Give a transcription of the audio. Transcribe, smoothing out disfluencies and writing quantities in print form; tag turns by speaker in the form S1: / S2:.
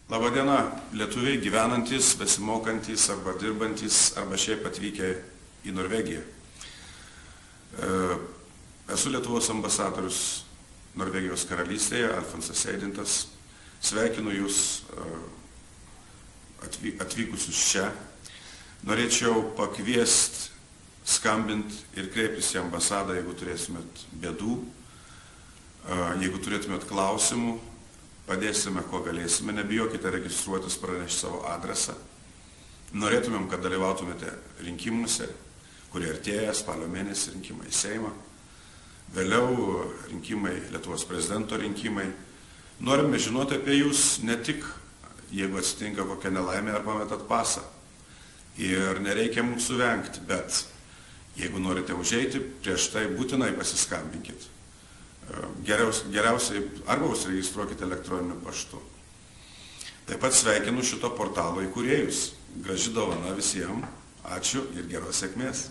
S1: Labadiena, lietuviai gyvenantys, besimokantys arba dirbantys arba šiaip atvykę į Norvegiją. Esu Lietuvos ambasadorius Norvegijos karalystėje, Alfonsas Eidintas. Sveikinu Jūs atvykusius čia. Norėčiau pakviesti, skambinti ir kreiptis į ambasadą, jeigu turėsimėt bėdų, jeigu turėtumėt klausimų. Padėsime, ko galėsime, nebijokite registruotis, pranešti savo adresą. Norėtumėm, kad dalyvautumėte rinkimuose, kurie artėja, spalio mėnesį rinkimai į Seimą, vėliau rinkimai, Lietuvos prezidento rinkimai. Norime žinoti apie Jūs ne tik, jeigu atsitinka kokia nelaimė ar pametat pasą. Ir nereikia mūsų vengti, bet jeigu norite užeiti, prieš tai būtinai pasiskambinkit. Geriausiai arba užsiregistruokite elektroniniu paštu. Taip pat sveikinu šito portalo įkūrėjus. Graži dovana visiems. Ačiū ir geros sėkmės.